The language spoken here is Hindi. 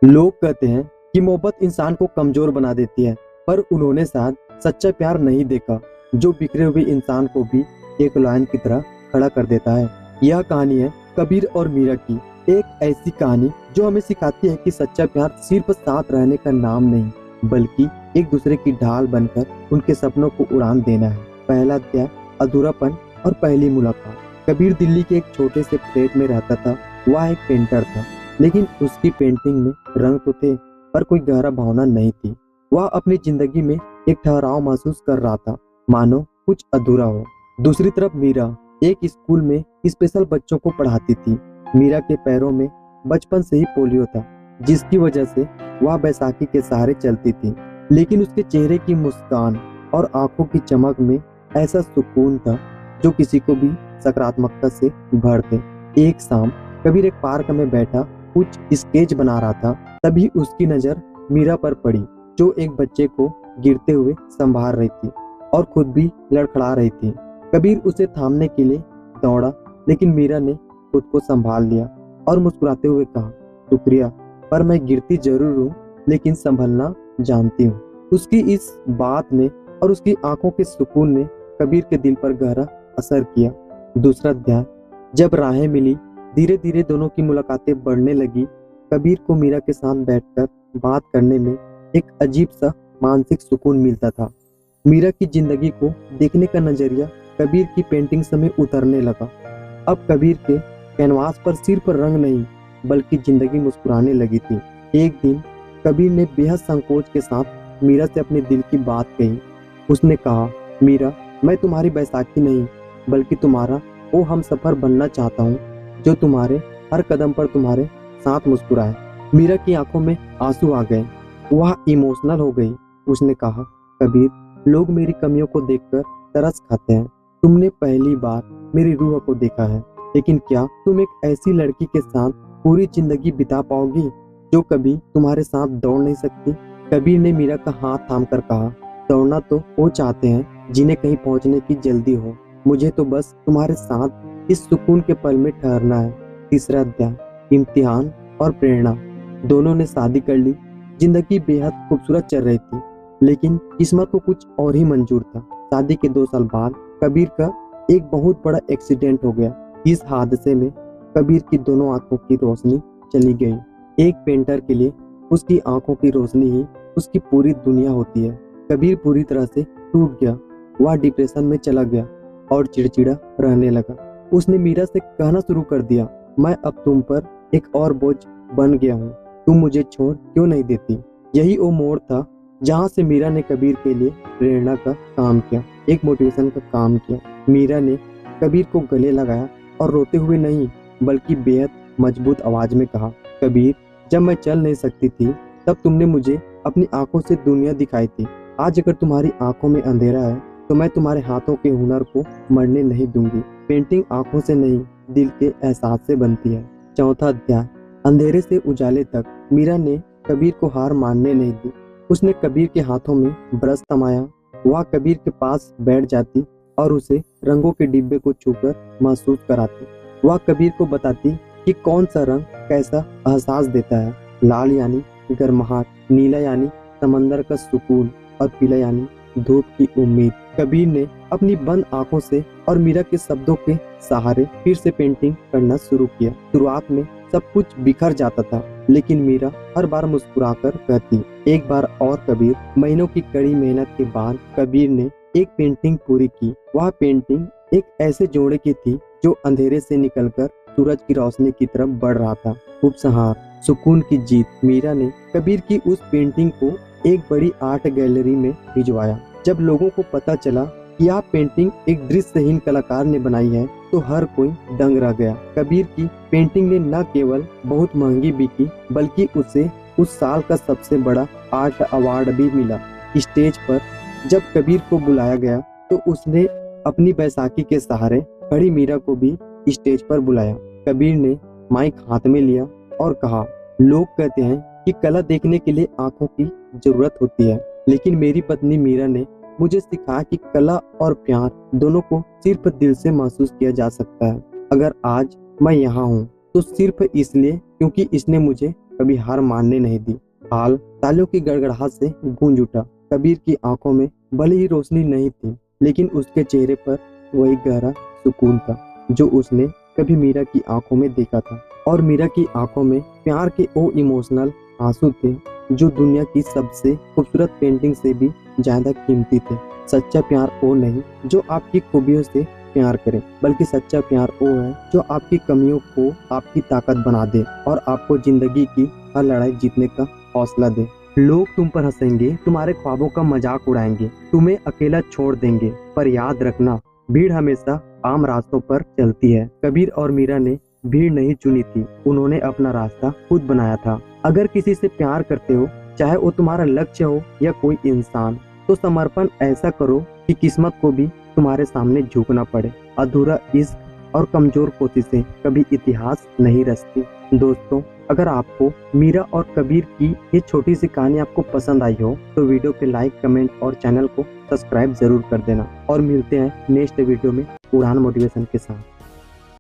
लोग कहते हैं कि मोहब्बत इंसान को कमजोर बना देती है, पर उन्होंने शायद सच्चा प्यार नहीं देखा, जो बिखरे हुए इंसान को भी एक लायन की तरह खड़ा कर देता है। यह कहानी है कबीर और मीरा की, एक ऐसी कहानी जो हमें सिखाती है कि सच्चा प्यार सिर्फ साथ रहने का नाम नहीं, बल्कि एक दूसरे की ढाल बनकर उनके सपनों को उड़ान देना है। पहला अध्याय, अधूरापन और पहली मुलाकात। कबीर दिल्ली के एक छोटे से फ्लैट में रहता था। वह एक पेंटर था, लेकिन उसकी पेंटिंग में रंग तो थे, पर कोई गहरा भावना नहीं थी। वह अपनी जिंदगी में एक ठहराव महसूस कर रहा था, मानो कुछ अधूरा हो। दूसरी तरफ मीरा एक स्कूल में स्पेशल बच्चों को पढ़ाती थी। मीरा के पैरों में बचपन से ही पोलियो था, जिसकी वजह से वह बैसाखी के सहारे चलती थी। लेकिन उसके चेहरे की मुस्कान और आंखों की चमक में ऐसा सुकून था जो किसी को भी सकारात्मकता से भर दे। एक शाम कबीर एक पार्क में बैठा कुछ स्केच बना रहा था। तभी उसकी नजर मीरा पर पड़ी, जो एक बच्चे को गिरते हुए संभाल रही थी और खुद भी लड़खड़ा रही थी। कबीर उसे थामने के लिए दौड़ा, लेकिन मीरा ने खुद को संभाल लिया और मुस्कुराते हुए कहा, शुक्रिया, पर मैं गिरती जरूर हूँ, लेकिन संभलना जानती हूँ। उसकी इस बात ने और उसकी आंखों के सुकून ने कबीर के दिल पर गहरा असर किया। दूसरा अध्याय, जब राहें मिली, धीरे धीरे दोनों की मुलाकातें बढ़ने लगी। कबीर को मीरा के साथ बैठकर बात करने में एक अजीब सा मानसिक सुकून मिलता था। मीरा की जिंदगी को देखने का नजरिया कबीर की पेंटिंग में उतरने लगा। अब कबीर के कैनवास पर सिर्फ रंग नहीं, बल्कि जिंदगी मुस्कुराने लगी थी। एक दिन कबीर ने बेहद संकोच के साथ मीरा से अपने दिल की बात कही। उसने कहा, मीरा, मैं तुम्हारी बैसाखी नहीं, बल्कि तुम्हारा वो हम सफर बनना चाहता हूँ, जो तुम्हारे हर कदम पर तुम्हारे साथ मुस्कुराए। मीरा की आंखों में आंसू आ गए, वह इमोशनल हो गई। उसने कहा, कबीर, लोग मेरी कमियों को देखकर तरस खाते हैं, तुमने पहली बार मेरी रूह को देखा है। लेकिन क्या तुम एक ऐसी लड़की के साथ पूरी जिंदगी बिता पाओगी जो कभी तुम्हारे साथ दौड़ नहीं सकती? कबीर ने मीरा का हाथ थाम कर कहा, दौड़ना तो वो चाहते हैं जिन्हें कहीं पहुंचने की जल्दी हो, मुझे तो बस तुम्हारे साथ इस सुकून के पल में ठहरना है। तीसरा अध्याय, इम्तिहान और प्रेरणा। दोनों ने शादी कर ली। जिंदगी बेहद खूबसूरत चल रही थी, लेकिन किस्मत को कुछ और ही मंजूर था। शादी के 2 साल बाद कबीर का एक बहुत बड़ा एक्सीडेंट हो गया। इस हादसे में कबीर की दोनों आंखों की रोशनी चली गई। एक पेंटर के लिए उसकी आंखों की रोशनी ही उसकी पूरी दुनिया होती है। कबीर पूरी तरह से टूट गया। वह डिप्रेशन में चला गया और चिड़चिड़ा रहने लगा। उसने मीरा से कहना शुरू कर दिया, मैं अब तुम पर एक और बोझ बन गया हूँ, तुम मुझे छोड़ क्यों नहीं देती? यही वो मोड़ था जहाँ से मीरा ने कबीर के लिए प्रेरणा का काम किया, एक मोटिवेशन का काम किया। मीरा ने कबीर को गले लगाया और रोते हुए नहीं, बल्कि बेहद मजबूत आवाज में कहा, कबीर, जब मैं चल नहीं सकती थी, तब तुमने मुझे अपनी आंखों से दुनिया दिखाई थी। आज अगर तुम्हारी आंखों में अंधेरा है, तो मैं तुम्हारे हाथों के हुनर को मरने नहीं दूंगी। पेंटिंग आंखों से नहीं, दिल के एहसास से बनती है। चौथा अध्याय, अंधेरे से उजाले तक। मीरा ने कबीर को हार मानने नहीं दी। उसने कबीर के हाथों में ब्रश थमाया। वह कबीर के पास बैठ जाती और उसे रंगों के डिब्बे को छूकर महसूस कराती। वह कबीर को बताती कि कौन सा रंग कैसा एहसास देता है। लाल यानी गर्माहट, नीला यानी समंदर का सुकून और पीला यानी धूप की उम्मीद। कबीर ने अपनी बंद आंखों से और मीरा के शब्दों के सहारे फिर से पेंटिंग करना शुरू किया। शुरुआत में सब कुछ बिखर जाता था, लेकिन मीरा हर बार मुस्कुराकर कहती, एक बार और कबीर। महीनों की कड़ी मेहनत के बाद कबीर ने एक पेंटिंग पूरी की। वह पेंटिंग एक ऐसे जोड़े की थी जो अंधेरे से निकलकर सूरज की रोशनी की तरफ बढ़ रहा था। उपहार, सुकून की जीत। मीरा ने कबीर की उस पेंटिंग को एक बड़ी आर्ट गैलरी में भिजवाया। जब लोगों को पता चला कि यह पेंटिंग एक दृश्यहीन कलाकार ने बनाई है, तो हर कोई दंग रह गया। कबीर की पेंटिंग ने न केवल बहुत महंगी बिकी, बल्कि उसे उस साल का सबसे बड़ा आर्ट अवार्ड भी मिला। स्टेज पर जब कबीर को बुलाया गया, तो उसने अपनी बैसाखी के सहारे खड़ी मीरा को भी स्टेज पर बुलाया। कबीर ने माइक हाथ में लिया और कहा, लोग कहते हैं कि कला देखने के लिए आंखों की जरूरत होती है, लेकिन मेरी पत्नी मीरा ने मुझे सिखाया कि कला और प्यार दोनों को सिर्फ दिल से महसूस किया जा सकता है। अगर आज मैं यहाँ हूँ, तो सिर्फ इसलिए क्योंकि इसने मुझे कभी हार मानने नहीं दी। हाल तालियों की गड़गड़ाहट से गूंज उठा। कबीर की आंखों में भले ही रोशनी नहीं थी, लेकिन उसके चेहरे पर वही गहरा सुकून था जो उसने कभी मीरा की आंखों में देखा था। और मीरा की आंखों में प्यार के वो इमोशनल आंसू थे जो दुनिया की सबसे खूबसूरत पेंटिंग से भी ज्यादा कीमती थे। सच्चा प्यार वो नहीं जो आपकी खूबियों से प्यार करे, बल्कि सच्चा प्यार वो है जो आपकी कमियों को आपकी ताकत बना दे और आपको जिंदगी की हर लड़ाई जीतने का हौसला दे। लोग तुम पर हंसेंगे, तुम्हारे ख्वाबों का मजाक उड़ाएंगे, तुम्हें अकेला छोड़ देंगे, पर याद रखना भीड़ हमेशा आम रास्तों पर चलती है। कबीर और मीरा ने भीड़ नहीं चुनी थी, उन्होंने अपना रास्ता खुद बनाया था। अगर किसी से प्यार करते हो, चाहे वो तुम्हारा लक्ष्य हो या कोई इंसान, तो समर्पण ऐसा करो कि किस्मत को भी तुम्हारे सामने झुकना पड़े। अधूरा इश्क और कमजोर कोशिशें कभी इतिहास नहीं रचती। दोस्तों, अगर आपको मीरा और कबीर की ये छोटी सी कहानी आपको पसंद आई हो तो वीडियो पे लाइक, कमेंट और चैनल को सब्सक्राइब जरूर कर देना। और मिलते हैं नेक्स्ट वीडियो में उड़ान मोटिवेशन के साथ।